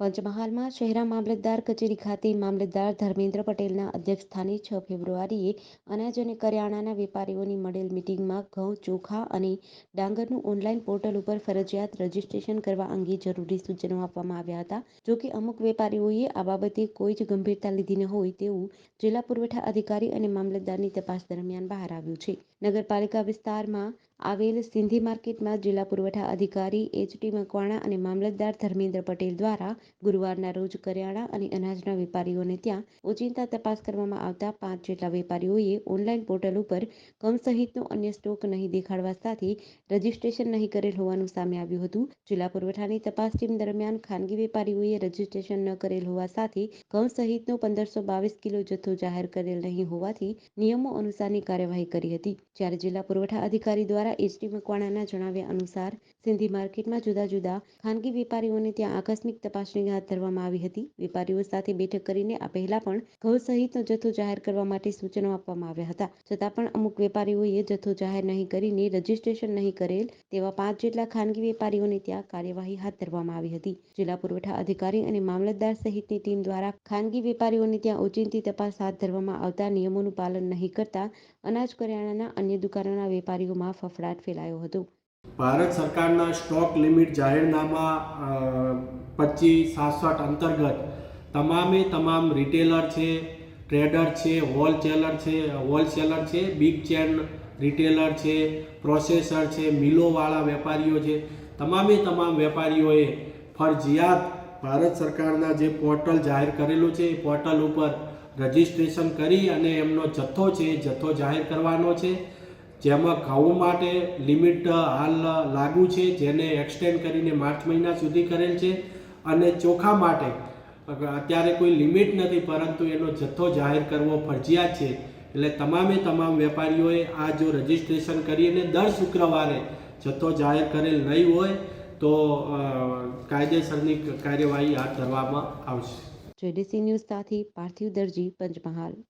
પંચમહાલમાં શહેરા મામલતદાર કચેરી ખાતે મામલતદાર ધર્મેન્દ્ર પટેલના અધ્યક્ષસ્થાને 6 ફેબ્રુઆરીએ અનાજ અને કરિયાણાના વેપારીઓની મળેલ મિટિંગમાં ઘઉં, ચોખા અને ડાંગરનું ઓનલાઈન પોર્ટલ ઉપર ફરજિયાત રજીસ્ટ્રેશન કરવા અંગે જરૂરી સૂચનો આપવામાં આવ્યા હતા. જોકે અમુક વેપારીઓએ આ બાબતે કોઈ જ ગંભીરતા લીધી ન હોય તેવું જિલ્લા પુરવઠા અધિકારી અને મામલતદારની તપાસ દરમિયાન બહાર આવ્યું છે. નગરપાલિકા વિસ્તારમાં આવેલ સિંધી માર્કેટમાં જિલ્લા પુરવઠા અધિકારી એચ.ટી. મકવાણા અને મામલતદાર ધર્મેન્દ્ર પટેલ દ્વારા ગુરુવારના રોજ કરિયાણા અને અનાજના વેપારીઓને ત્યાં ઓચિંતા તપાસ કરવામાં આવતા 5 જેટલા વેપારીઓએ ઓનલાઈન પોર્ટલ ઉપર ઘઉં સહિતનો અન્ય સ્ટોક નહીં દેખાડવા સાથે રજીસ્ટ્રેશન નહીં કરેલ હોવાનું સામે આવ્યું હતું. જિલ્લા પુરવઠાની તપાસ ટીમ દરમિયાન ખાનગી વેપારીઓએ રજીસ્ટ્રેશન ન કરેલ હોવા સાથે ઘઉં સહિતનો 1522 કિલો જથ્થો જાહેર કરેલ નહીં હોવાથી નિયમો અનુસારની કાર્યવાહી કરી હતી. જ્યારે જિલ્લા પુરવઠા અધિકારી દ્વારા એચ.ટી. મકવાણાના જણાવ્યા અનુસાર સિંધી માર્કેટમાં જુદા જુદા ખાનગી વેપારીઓને ત્યાં આકસ્મિક તપાસણી હાથ ધરવામાં આવી હતી. વેપારીઓ સાથે બેઠક કરીને આ પહેલા પણ ઘઉં સહિતનો જથ્થો જાહેર કરવા માટે સૂચનો આપવામાં આવ્યા હતા. છતાં પણ અમુક વેપારીઓએ જથ્થો જાહેર નહીં કરીને રજીસ્ટ્રેશન નહીં કરેલ તેવા 5 જેટલા ખાનગી વેપારીઓને ત્યાં કાર્યવાહી હાથ ધરવામાં આવી હતી. જિલ્લા પુરવઠા અધિકારી અને મામલતદાર સહિતની ટીમ દ્વારા ખાનગી વેપારીઓને ત્યાં ઓચિંતી તપાસ હાથ ધરવામાં આવતા નિયમોનું પાલન નહીં કરતા અનાજ કરિયાણાના અન્ય દુકાનોના વેપારીઓમાં ફફડાટ ફેલાયો હતો. ભારત સરકારના સ્ટોક લિમિટ જાહેરનામા 2566 અંતર્ગત તમામ રિટેલર છે, ટ્રેડર છે, હોલસેલર છે, બિગ ચેન રિટેલર છે, પ્રોસેસર છે, મિલોવાળા વેપારીઓ છે, તમામ વેપારીઓએ ફરજિયાત ભારત સરકારના જે પોર્ટલ જાહેર કરેલું છે એ પોર્ટલ ઉપર રજીસ્ટ્રેશન કરી અને એમનો જથ્થો જાહેર કરવાનો છે. જેમાં ઘઉં માટે લિમિટ હાલ લાગુ છે, જેને એક્સટેન્ડ કરીને માર્ચ મહિના સુધી કરેલ છે, અને ચોખા માટે અત્યારે કોઈ લિમિટ નથી, પરંતુ એનો જથ્થો જાહેર કરવો ફરજિયાત છે. એટલે તમામ વેપારીઓએ આ જો રજીસ્ટ્રેશન કરીને દર શુક્રવારે જથ્થો જાહેર કરેલ નહીં હોય તો કાયદેસરની કાર્યવાહી હાથ ધરવામાં આવશે. JDC ન્યૂઝ સાથે પાર્થિવ દરજી, પંચમહાલ.